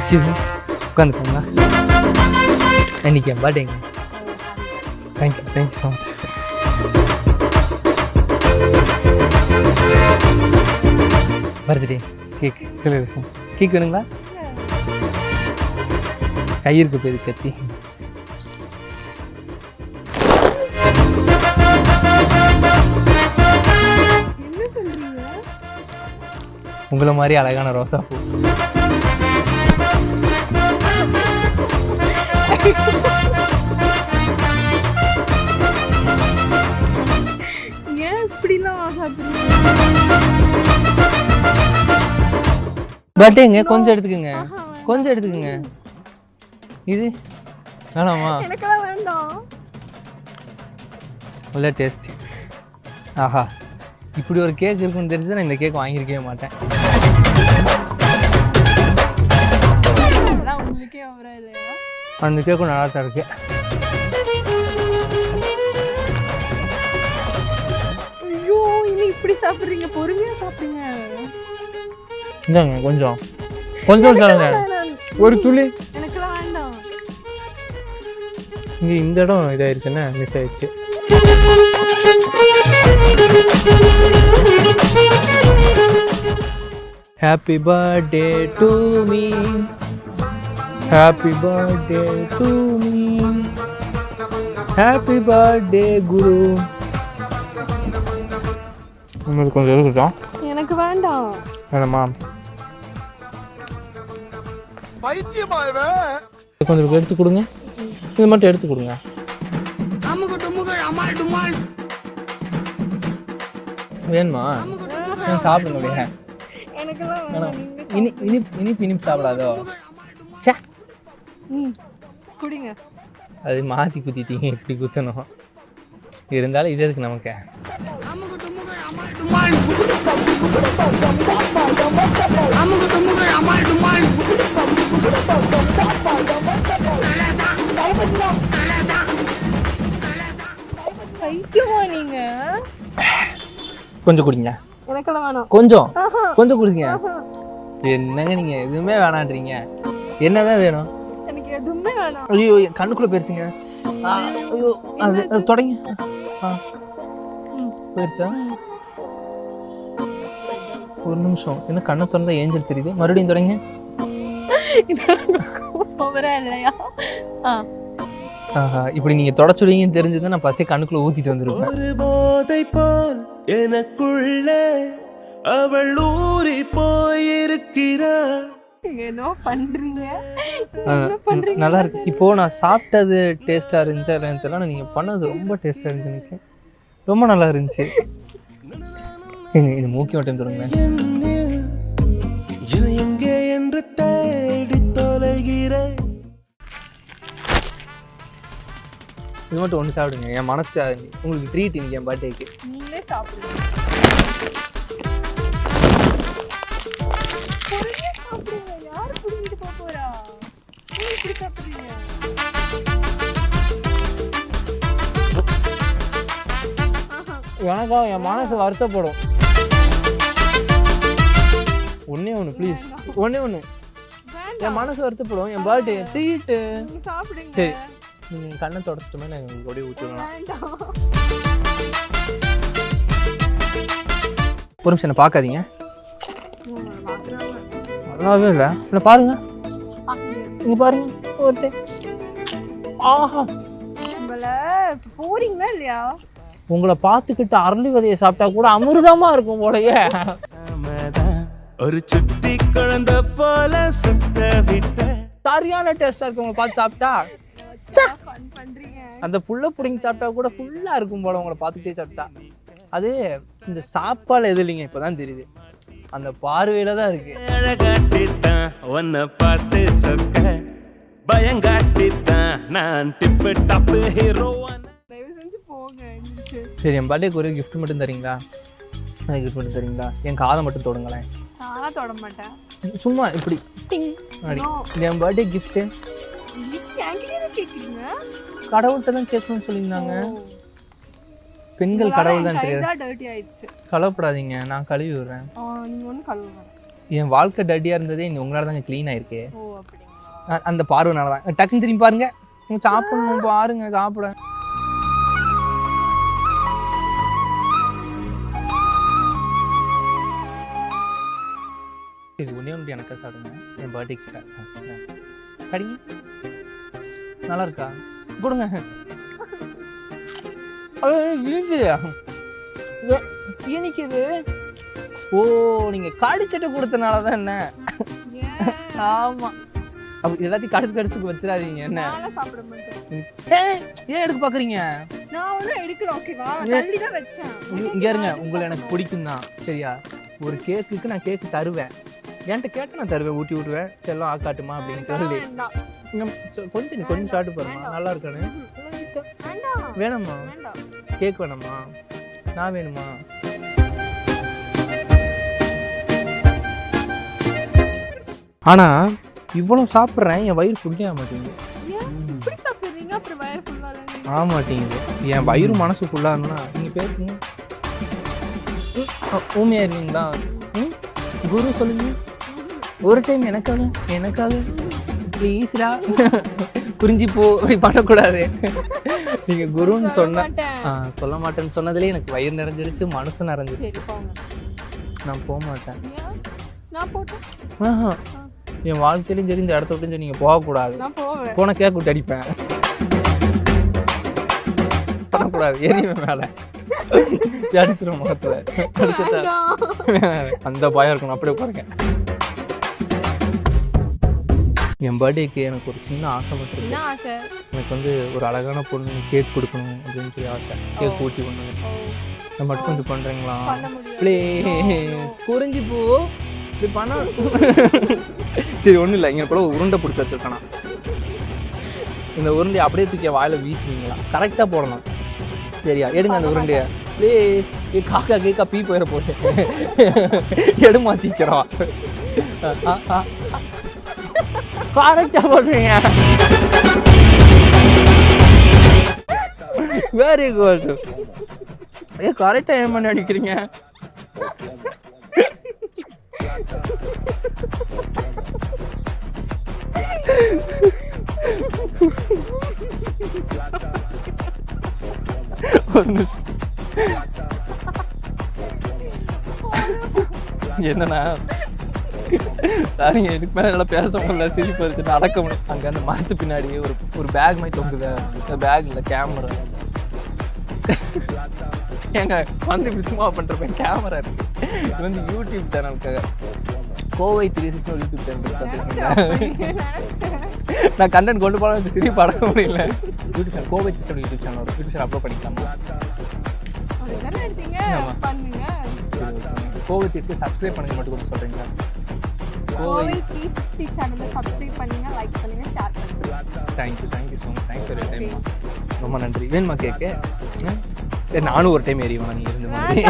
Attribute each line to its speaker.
Speaker 1: Excuse me உட்காந்துக்கோங்களா? இன்னைக்கு என் பர்த்டேங்க. Thank you so much. Birthday cake celebration. Cake வேணுங்களா? கையிருக்கு போய் கத்தி. உங்களை மாதிரி அழகான ரோசா பூ. பர்த்டேங்க, கொஞ்சம் எடுத்துக்கோங்க, கொஞ்சம் எடுத்துக்கோங்க. இது வேணாமா? நல்ல டேஸ்ட். ஆஹா, இப்படி ஒரு கேக் இருக்குன்னு தெரிஞ்சு நான் இந்த கேக் வாங்கியிருக்கவே மாட்டேன். அந்த கேக்கும் நல்லா தான் இருக்கு.
Speaker 2: ஐயோ, இன்னும் இப்படி சாப்பிடுறீங்க? பொறுமையா சாப்பிடுங்க.
Speaker 1: இந்தாங்க கொஞ்சம் கொஞ்சம் சாப்பிடுங்க. ஒரு துளி.
Speaker 2: எனக்குலாம் வேண்டாம்.
Speaker 1: இங்க இந்த இடம் இதாயிருச்சுன்னா மிஸ் ஆயிடுச்சு. Happy birthday to me. Happy birthday to me. Happy birthday Guru. உங்களுக்கு கொஞ்சம் இருக்குதா?
Speaker 2: எனக்கு வேண்டாம்.
Speaker 1: வேணாமா? பைத்தியமாவே. கொஞ்சம் எடுத்து கொடுங்க. இது மட்டும் எடுத்து கொடுங்க. வேணுமா? நான் சாப்பிடுங்க. இனிப்பு சாப்பிடாதோ?
Speaker 2: குடிங்க.
Speaker 1: அது மாற்றி குத்திட்டீங்க, இப்படி குத்தணும். இருந்தாலும் இது எதுக்கு நமக்கு?
Speaker 2: நீங்க
Speaker 1: கொஞ்சம் குடிங்க. கொஞ்சம் கொஞ்சம் குடிங்க. என்னங்க நீங்க எதுவுமே வேணான்றீங்க? என்னதான் வேணும்?
Speaker 2: எனக்கு எதுவுமே வேணாம்.
Speaker 1: ஐயோ, கண்ணுக்குள்ள போயிருச்சுங்க. ஐயோ, அது தொடங்க. போயிருச்சா? ஒரு நிமிஷம். என்ன கண்ணை திறந்தா ஏஞ்சல் தெரியுது? மறுபடியும் தொடங்க. ஆஹா, இப்படி நீங்க தொடச்சுடுவீங்கன்னு தெரிஞ்சது நான் ஃபர்ஸ்டே கண்ணுக்குள்ள ஊத்திட்டு வந்திருப்பேன். ஒரு போதை போல் எனக்குள்ளே அவள் ஊறி போயிருக்கிறாள்.
Speaker 2: ஏனோ பண்றீங்க.
Speaker 1: நல்லா இருக்கு. இப்போ நான் சாப்பிட்டது டேஸ்டா இருந்துச்சா இல்லைன்னு தெரியல. நீங்க பண்ணது ரொம்ப டேஸ்டா இருந்துச்சு. எனக்கு ரொம்ப நல்லா இருந்துச்சு. இது மூக்கி ஓட்டம் தொடங்க. இது மட்டும் ஒன்று சாப்பிடுங்க. என் மனசு உங்களுக்கு ட்ரீட் இன்னைக்கு என் பர்த்டேக்கு.
Speaker 2: நீங்களே சாப்பிடுங்க. யாரு புடிங்கிட்டு போறா? இப்படி சாப்பிடுறீங்க.
Speaker 1: எனக்கா என் மனசு வருத்தப்படும். ஒன்னே ஒன்று ப்ளீஸ், ஒன்னே ஒன்று. என் மனசு வருத்தப்படும். என் பர்த்டே ட்ரீட்டு. சரி, நீங்கள் கண்ணை தொடச்சிட்டுமே நான் உங்களுக்கு அப்படியே ஊற்றிடலாம். ஒரு நிமிஷம் என்ன பார்க்காதீங்க. நல்லாவே இல்லை. இல்லை பாருங்க, இங்கே பாருங்க. ஒரு ஆஹா,
Speaker 2: போறீங்களா இல்லையா?
Speaker 1: உங்களை பார்த்துக்கிட்டு அரளி விதையை சாப்பிட்டா கூட அமிர்தமா இருக்கும் போலயே. ஒரு சுட்டி குழந்தை போல சுத்த விட்ட சரியான டேஸ்டா இருக்கு. உங்களை பார்த்து சாப்பிட்டா அந்த புள்ள புடிங்கி சாப்பிட்டா கூட ஃபுல்லா இருக்கும் போல உங்களை பார்த்துக்கிட்டே சாப்பிட்டா. அது இந்த சாப்பாடு எது இல்லைங்க, இப்பதான் தெரியுது. அந்த பார்வையில தான் இருக்கு. சரி, என் பர்த்டேக்கு ஒரு கிஃப்ட் மட்டும் தரீங்களா? கிஃப்ட் மட்டும் தரீங்களா? என் காதை மட்டும் தொடுங்களேன்.
Speaker 2: தொட மாட்டேன்.
Speaker 1: சும்மா இப்படி என் பர்த்டே கிஃப்ட் கடவுள்கிட்ட தான் கேட்கணும்னு சொல்லியிருந்தாங்க. பெண்கள் கடவுள் தான் தெரியாது. கலவப்படாதீங்க, நான் கழுவி விடுறேன். என் வாழ்க்கை டட்டியாக இருந்ததே உங்களால தாங்க க்ளீன் ஆயிருக்கு.
Speaker 2: ஓ அப்படிங்களா?
Speaker 1: அந்த பார்வைனால தான். டக்குன்னு திரும்பி பாருங்க, சாப்பிடணும் பாருங்க, சாப்பிட. இது ஒன்றே எனக்கா சாப்பிடுங்க, என் பர்த்டே கிட்ட கடிங்க. நல்லா இருக்கா? கொடுங்க. இனிக்குது. ஓ, நீங்க கடிச்சிட்டு கொடுத்தனால தான் என்ன? ஆமா, அப்ப எல்லாத்தையும் கடிச்சு வச்சிடாதீங்க. என்ன
Speaker 2: சாப்பிட மாட்டேன்.
Speaker 1: ஏன் எடுக்க பாக்குறீங்க?
Speaker 2: நான் ஒன்னும் எடுக்கல. ஓகேவா, தள்ளி தான் வச்சேன்.
Speaker 1: இங்க இருங்க, உங்களை எனக்கு பிடிக்கும் தான். சரியா? ஒரு கேக்குக்கு நான் கேக்கு தருவேன், என்கிட்ட கேட்டு நான் தருவேன், ஊட்டி விட்டுவேன், செல்லம் ஆக்காட்டுமா அப்படின்னு சொல்லி. கொஞ்சம் சாப்பிட்டு பாருமா, நல்லா இருக்கானு. வேணுமா கேக்? வேணுமா? நான் வேணுமா? ஆனா இவ்வளவு சாப்பிட்றேன், என் வயிறு ஃபுல்லே ஆக மாட்டேங்குது. ஆக மாட்டேங்குது. என் வயிறு மனசு ஃபுல்லா இருந்தா நீங்க பேசுங்க. ஊமையா இருக்கீங்களா? குரு சொல்லுங்க ஒரு டைம் எனக்காக ப்ளீஸ்டா. புரிஞ்சு போ, இப்படி பண்ணக்கூடாது. நீங்க குருன்னு சொல்ல மாட்டேன்னு சொன்னதுலேயே எனக்கு வயிறு நிறைஞ்சிருச்சு, மனசு நிறைஞ்சிருச்சு. நான் போக மாட்டேன். என் வாழ்க்கையிலும் சரி, இந்த இடத்த விட்டு சரி, நீங்க போகக்கூடாது. போன கேக் விட்டு அடிப்பேன். பண்ணக்கூடாது, எரியுமே மேல அடிச்சிடும் முகத்துல. அந்த பயம் இருக்கணும். அப்படியே பாருங்க. என் பர்த்டேக்கு எனக்கு ஒரு சின்ன ஆசை மட்டும் இருக்கு. எனக்கு வந்து ஒரு அழகான பொண்ணு கேக் கொடுக்கணும் அப்படின்னு சொல்லி ஆசை. கேக் ஊட்டி பண்ணணும். நான் மட்டும் கொஞ்சம் பண்றீங்களா ப்ளீஸ்? புரிஞ்சு போ, இப்படி பண்ண. சரி, ஒன்றும் இல்லை. இங்கே கூட உருண்டை பிடிச்சி வச்சிருக்கேனா, இந்த உருண்டையை அப்படியே தூக்கி வாயில வீசுவீங்களா? கரெக்டாக போடணும். சரியா? எடுங்க அந்த உருண்டையை ப்ளீஸ். காக்கா கேக்கா பீ போயிட போகுது. எடுமாத்திக்கிறோம். கரெக்டா போடுறீங்க. Very good. கரெக்டா ஏன் பண்ணி அடிக்கிறீங்க? என்னன்னா, சரிங்க, இதுக்கு மேலே எல்லாம் பேச முடியல, சிரிப்பு வச்சு நடக்க முடியும். அங்கே அந்த மரத்து பின்னாடி ஒரு பேக் மாதிரி தொங்குது. அந்த பேக் இல்லை, கேமரா. ஏங்க வந்து இப்படி சும்மா பண்ணுறப்ப கேமரா இருக்கு. இது வந்து யூடியூப் சேனலுக்காக, கோவை 360 யூடியூப் சேனல் பார்த்துருக்கீங்க. நான் கண்டென்ட் கொண்டு போனால் இந்த சிரிப்பு அடக்க முடியல. YouTube channel Kovai 360 YouTube channel வரும். யூடியூப் சேனல் அப்லோட் பண்ணிக்கலாமா? கோவை 360 சப்ஸ்கிரைப் பண்ணுங்க மட்டும் கொஞ்சம் சொல்கிறீங்களா? கோவை 360 சேனலை சப்ஸ்கிரைப் பண்ணுங்க, லைக் பண்ணுங்க, ஷேர் பண்ணுங்க. Thank you so much. Thanks for your time. ரொம்ப நன்றி. வேணுமா கேக்கு? நானும் ஒரு டைம் ஏறிவேன், நீங்கள் இருந்த மாதிரி.